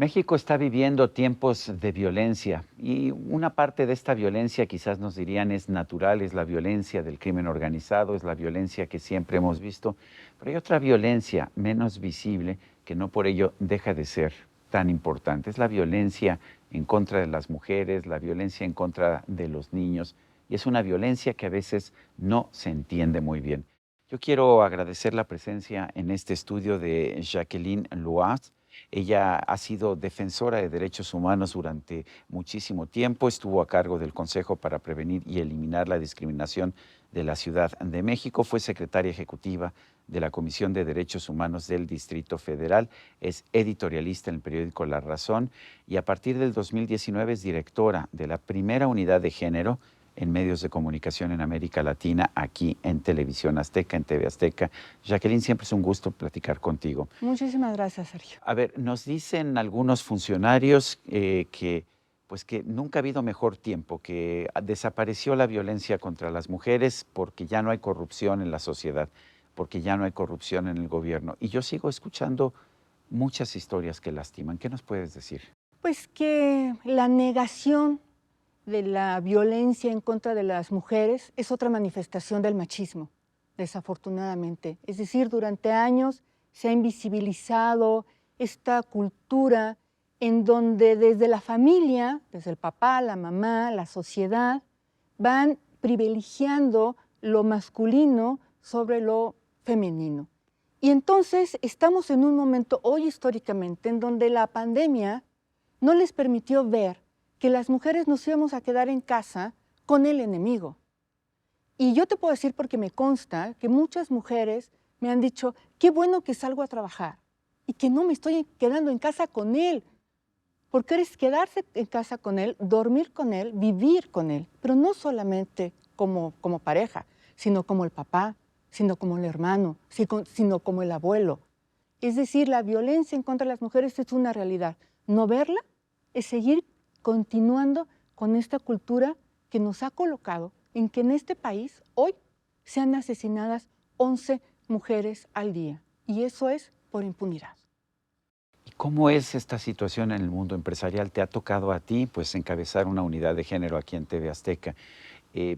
México está viviendo tiempos de violencia y una parte de esta violencia quizás nos dirían es natural, es la violencia del crimen organizado, es la violencia que siempre hemos visto, pero hay otra violencia menos visible que no por ello deja de ser tan importante. Es la violencia en contra de las mujeres, la violencia en contra de los niños y es una violencia que a veces no se entiende muy bien. Yo quiero agradecer la presencia en este estudio de Jacqueline Loaz. Ella ha sido defensora de derechos humanos durante muchísimo tiempo, estuvo a cargo del Consejo para Prevenir y Eliminar la Discriminación de la Ciudad de México, fue secretaria ejecutiva de la Comisión de Derechos Humanos del Distrito Federal, es editorialista en el periódico La Razón y a partir del 2019 es directora de la primera unidad de género en medios de comunicación en América Latina, aquí en Televisión Azteca, en TV Azteca. Jacqueline, siempre es un gusto platicar contigo. Muchísimas gracias, Sergio. A ver, nos dicen algunos funcionarios que nunca ha habido mejor tiempo, que desapareció la violencia contra las mujeres porque ya no hay corrupción en la sociedad, porque ya no hay corrupción en el gobierno. Y yo sigo escuchando muchas historias que lastiman. ¿Qué nos puedes decir? Pues que la negación de la violencia en contra de las mujeres es otra manifestación del machismo, desafortunadamente. Es decir, durante años se ha invisibilizado esta cultura en donde desde la familia, desde el papá, la mamá, la sociedad, van privilegiando lo masculino sobre lo femenino. Y entonces estamos en un momento hoy históricamente en donde la pandemia no les permitió ver que las mujeres nos íbamos a quedar en casa con el enemigo. Y yo te puedo decir porque me consta que muchas mujeres me han dicho, qué bueno que salgo a trabajar y que no me estoy quedando en casa con él, porque es quedarse en casa con él, dormir con él, vivir con él, pero no solamente como pareja, sino como el papá, sino como el hermano, sino como el abuelo. Es decir, la violencia en contra de las mujeres es una realidad. No verla es seguir continuando con esta cultura que nos ha colocado en que en este país hoy sean asesinadas 11 mujeres al día. Y eso es por impunidad. ¿Y cómo es esta situación en el mundo empresarial? ¿Te ha tocado a ti, pues, encabezar una unidad de género aquí en TV Azteca? Eh,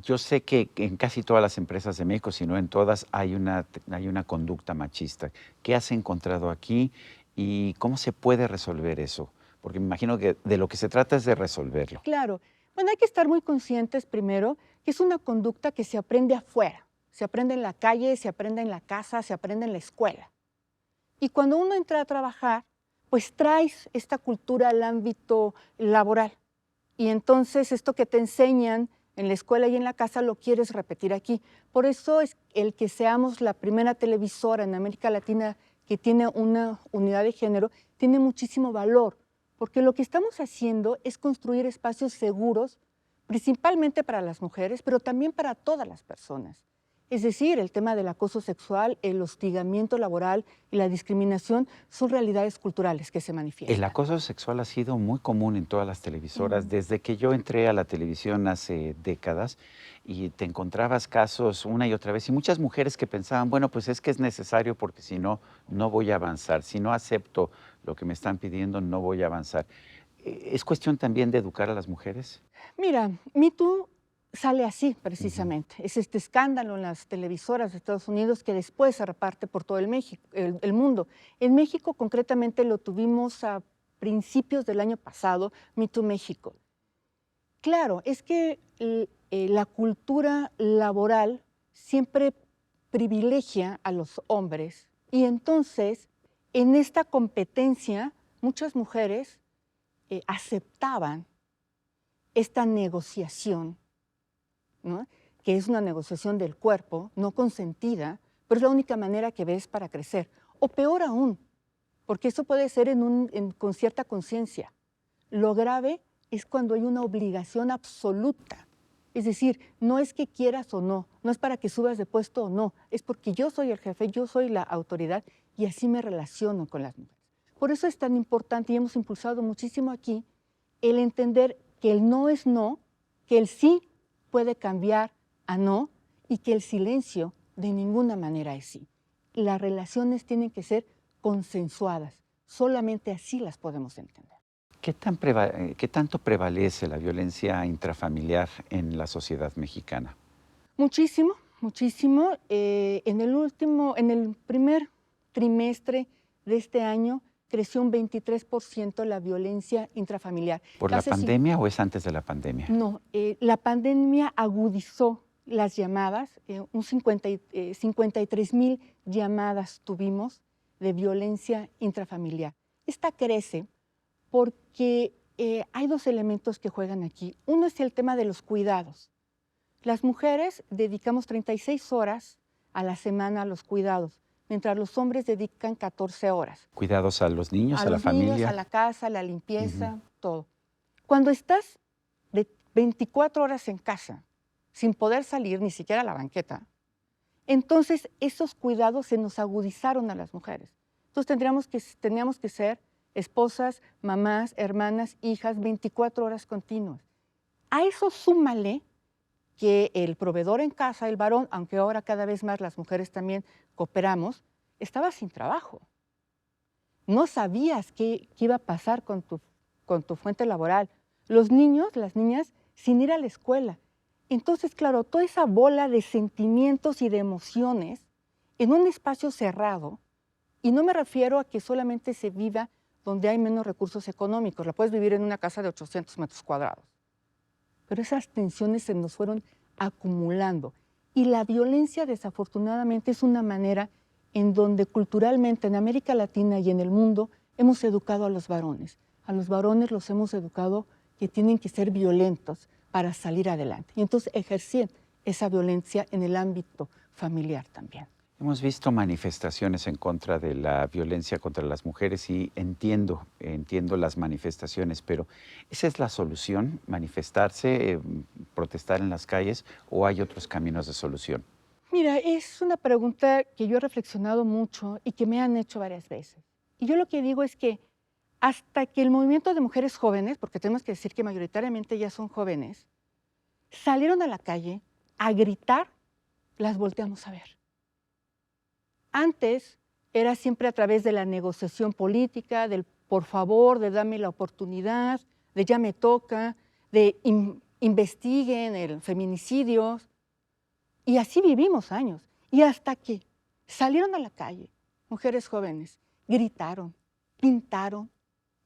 yo sé que en casi todas las empresas de México, si no en todas, hay una conducta machista. ¿Qué has encontrado aquí y cómo se puede resolver eso? Porque me imagino que de lo que se trata es de resolverlo. Claro, bueno, hay que estar muy conscientes primero que es una conducta que se aprende afuera, se aprende en la calle, se aprende en la casa, se aprende en la escuela. Y cuando uno entra a trabajar, pues traes esta cultura al ámbito laboral. Y entonces esto que te enseñan en la escuela y en la casa lo quieres repetir aquí. Por eso es el que seamos la primera televisora en América Latina que tiene una unidad de género, tiene muchísimo valor, porque lo que estamos haciendo es construir espacios seguros, principalmente para las mujeres, pero también para todas las personas. Es decir, el tema del acoso sexual, el hostigamiento laboral y la discriminación son realidades culturales que se El manifiestan. acoso sexual ha sido muy común en todas las televisoras. Desde que yo entré a la televisión hace décadas y te encontrabas casos una y otra vez y muchas mujeres que pensaban, bueno, pues es que es necesario porque si no, no voy a avanzar. Si no acepto lo que me están pidiendo, no voy a avanzar. ¿Es cuestión también de educar a las mujeres? Mira, Me Too sale así Ujú. precisamente. Es este escándalo en las televisoras de Estados Unidos que después se reparte por todo el mundo. En México concretamente lo tuvimos a principios del año pasado, Me Too México. Claro, es que la cultura laboral siempre privilegia a los hombres y entonces en esta competencia muchas mujeres aceptaban esta negociación, ¿no? Que es una negociación del cuerpo, no consentida, pero es la única manera que ves para crecer. O peor aún, porque eso puede ser con cierta conciencia. Lo grave es cuando hay una obligación absoluta. Es decir, no es que quieras o no, no es para que subas de puesto o no, es porque yo soy el jefe, yo soy la autoridad y así me relaciono con las mujeres. Por eso es tan importante y hemos impulsado muchísimo aquí el entender que el no es no, que el sí puede cambiar a no y que el silencio de ninguna manera es sí. Las relaciones tienen que ser consensuadas, Solamente así las podemos entender. ¿Qué tanto prevalece la violencia intrafamiliar en la sociedad mexicana? Muchísimo, muchísimo. En el primer trimestre de este año creció un 23% la violencia intrafamiliar. ¿Por la Casi pandemia o es antes de la pandemia? No, la pandemia agudizó las llamadas, 53,000 llamadas tuvimos de violencia intrafamiliar. Esta crece porque hay dos elementos que juegan aquí. Uno es el tema de los cuidados. Las mujeres dedicamos 36 horas a la semana a los cuidados, mientras los hombres dedican 14 horas. Cuidados a los niños, a la Los niños, familia. a la casa, a la limpieza, todo. Cuando estás de 24 horas en casa, sin poder salir ni siquiera a la banqueta, entonces esos cuidados se nos agudizaron a las mujeres. Entonces teníamos que ser esposas, mamás, hermanas, hijas, 24 horas continuas. A eso súmale que el proveedor en casa, el varón, aunque ahora cada vez más las mujeres también cooperamos, estaba sin trabajo. No sabías qué iba a pasar con tu fuente laboral. Los niños, las niñas, sin ir a la escuela. Entonces, claro, toda esa bola de sentimientos y de emociones en un espacio cerrado, y no me refiero a que solamente se viva donde hay menos recursos económicos, la puedes vivir en una casa de 800 metros cuadrados. Pero esas tensiones se nos fueron acumulando. Y la violencia, desafortunadamente, es una manera en donde culturalmente en América Latina y en el mundo hemos educado a los varones. A los varones los hemos educado que tienen que ser violentos para salir adelante. Y entonces ejercen esa violencia en el ámbito familiar también. Hemos visto manifestaciones en contra de la violencia contra las mujeres y entiendo las manifestaciones, pero ¿esa es la solución? ¿Manifestarse, protestar en las calles o hay otros caminos de solución? Mira, es una pregunta que yo he reflexionado mucho y que me han hecho varias veces. Y yo lo que digo es que hasta que el movimiento de mujeres jóvenes, porque tenemos que decir que mayoritariamente ya son jóvenes, salieron a la calle a gritar, las volteamos a ver. Antes era siempre a través de la negociación política, del por favor, de dame la oportunidad, de ya me toca, de investiguen el feminicidio. Y así vivimos años. Y hasta que salieron a la calle, mujeres jóvenes, gritaron, pintaron,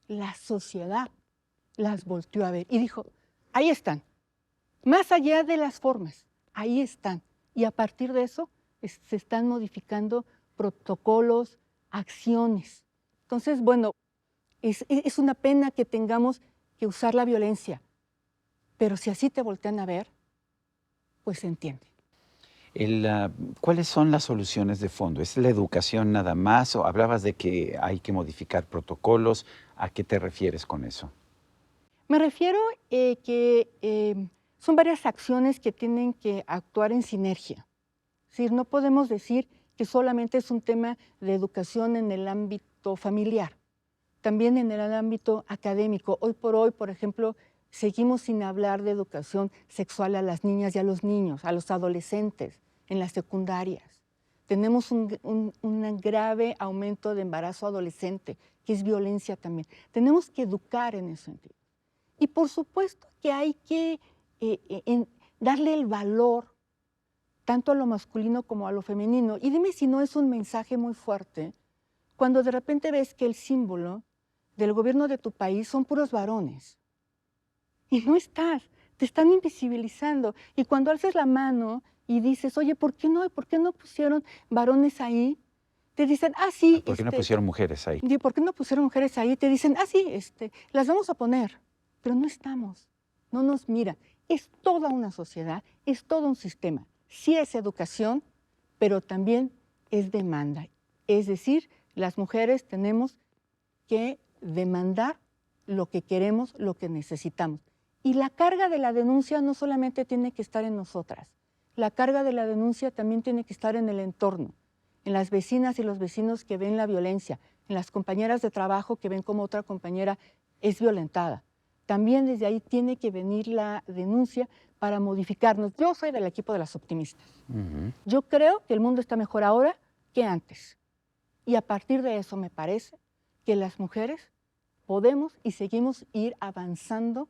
la sociedad las volteó a ver y dijo, ahí están, más allá de las formas, ahí están. Y a partir de eso se están modificando protocolos, acciones. Entonces, bueno, es una pena que tengamos que usar la violencia, pero si así te voltean a ver, pues se entiende. ¿Cuáles son las soluciones de fondo? ¿Es la educación nada más o hablabas de que hay que modificar protocolos? ¿A qué te refieres con eso? Me refiero que son varias acciones que tienen que actuar en sinergia. Es decir, no podemos decir que solamente es un tema de educación en el ámbito familiar, también en el ámbito académico. Hoy por hoy, por ejemplo, seguimos sin hablar de educación sexual a las niñas y a los niños, a los adolescentes, en las secundarias. Tenemos un grave aumento de embarazo adolescente, que es violencia también. Tenemos que educar en ese sentido. Y por supuesto que hay que darle el valor tanto a lo masculino como a lo femenino. Y dime si no es un mensaje muy fuerte cuando de repente ves que el símbolo del gobierno de tu país son puros varones. Y no estás, te están invisibilizando. Y cuando alzas la mano y dices, oye, ¿por qué no pusieron varones ahí? Te dicen, sí. ¿Por qué no pusieron mujeres ahí? ¿Por qué no pusieron mujeres ahí? Te dicen, sí, las vamos a poner. Pero no estamos, no nos miran. Es toda una sociedad, es todo un sistema. Sí es educación, pero también es demanda. Es decir, las mujeres tenemos que demandar lo que queremos, lo que necesitamos. Y la carga de la denuncia no solamente tiene que estar en nosotras, la carga de la denuncia también tiene que estar en el entorno, en las vecinas y los vecinos que ven la violencia, en las compañeras de trabajo que ven cómo otra compañera es violentada. También desde ahí tiene que venir la denuncia para modificarnos. Yo soy del equipo de las optimistas. Yo creo que el mundo está mejor ahora que antes. Y a partir de eso me parece que las mujeres podemos y seguimos ir avanzando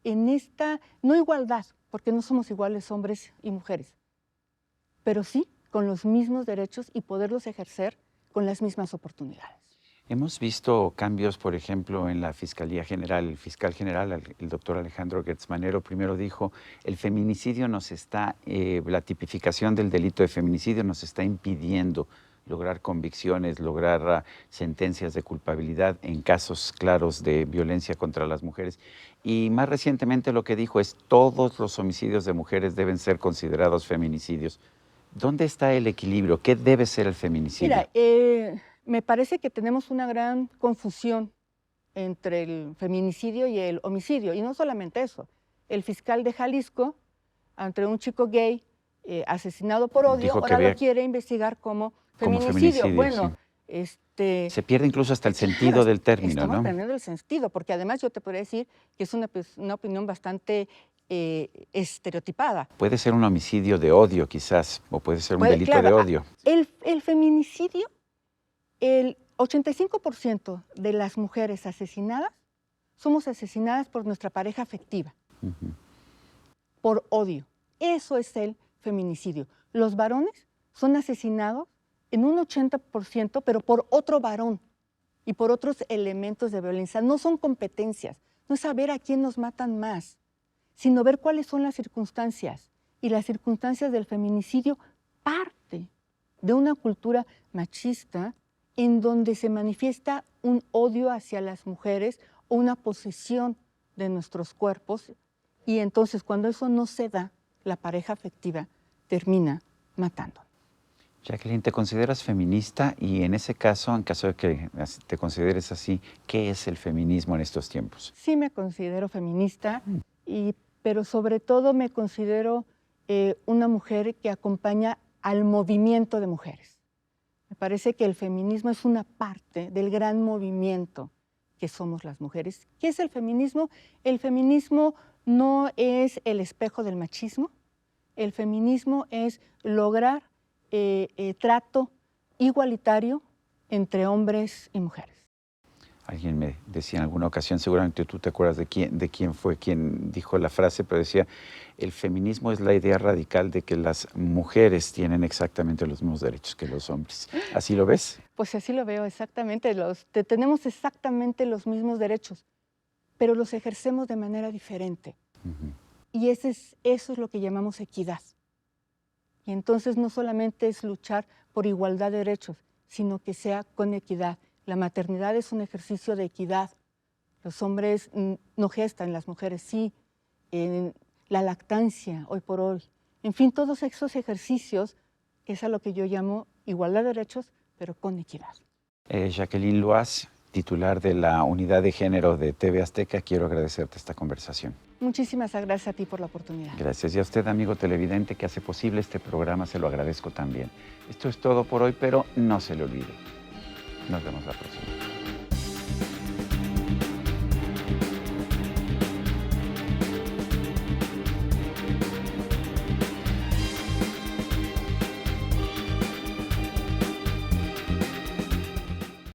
en esta, no igualdad, porque no somos iguales hombres y mujeres, pero sí con los mismos derechos y poderlos ejercer con las mismas oportunidades. Hemos visto cambios, por ejemplo, en la Fiscalía General. El fiscal general, el doctor Alejandro Gertz Manero, primero dijo, el feminicidio la tipificación del delito de feminicidio nos está impidiendo lograr convicciones, lograr sentencias de culpabilidad en casos claros de violencia contra las mujeres. Y más recientemente lo que dijo es, todos los homicidios de mujeres deben ser considerados feminicidios. ¿Dónde está el equilibrio? ¿Qué debe ser el feminicidio? Mira, me parece que tenemos una gran confusión entre el feminicidio y el homicidio. Y no solamente eso. El fiscal de Jalisco, ante un chico gay asesinado por odio, ahora lo quiere investigar como feminicidio. Bueno, sí. Se pierde incluso hasta el sentido del término, ¿no? Estamos perdiendo el sentido, porque además yo te podría decir que es una opinión bastante estereotipada. Puede ser un homicidio de odio, quizás, o puede ser un delito de odio. El feminicidio, el 85% de las mujeres asesinadas somos asesinadas por nuestra pareja afectiva, por odio. Eso es el feminicidio. Los varones son asesinados en un 80%, pero por otro varón y por otros elementos de violencia. No son competencias, no es saber a quién nos matan más, sino ver cuáles son las circunstancias. Y las circunstancias del feminicidio parte de una cultura machista en donde se manifiesta un odio hacia las mujeres o una posesión de nuestros cuerpos. Y entonces, cuando eso no se da, la pareja afectiva termina matando. Jacqueline, ¿te consideras feminista? Y en ese caso, en caso de que te consideres así, ¿qué es el feminismo en estos tiempos? Sí me considero feminista, pero sobre todo me considero una mujer que acompaña al movimiento de mujeres. Me parece que el feminismo es una parte del gran movimiento que somos las mujeres. ¿Qué es el feminismo? El feminismo no es el espejo del machismo. El feminismo es lograr trato igualitario entre hombres y mujeres. Alguien me decía en alguna ocasión, seguramente tú te acuerdas de quién fue quien dijo la frase, pero decía, el feminismo es la idea radical de que las mujeres tienen exactamente los mismos derechos que los hombres. ¿Así lo ves? Pues así lo veo, exactamente. Tenemos exactamente los mismos derechos, pero los ejercemos de manera diferente. Y eso es lo que llamamos equidad. Y entonces no solamente es luchar por igualdad de derechos, sino que sea con equidad. La maternidad es un ejercicio de equidad. Los hombres no gestan, las mujeres sí. La lactancia, hoy por hoy. En fin, todos esos ejercicios es a lo que yo llamo igualdad de derechos, pero con equidad. Jacqueline Loaz, titular de la Unidad de Género de TV Azteca, quiero agradecerte esta conversación. Muchísimas gracias a ti por la oportunidad. Gracias. Y a usted, amigo televidente, que hace posible este programa, se lo agradezco también. Esto es todo por hoy, pero no se le olvide. Nos vemos la próxima.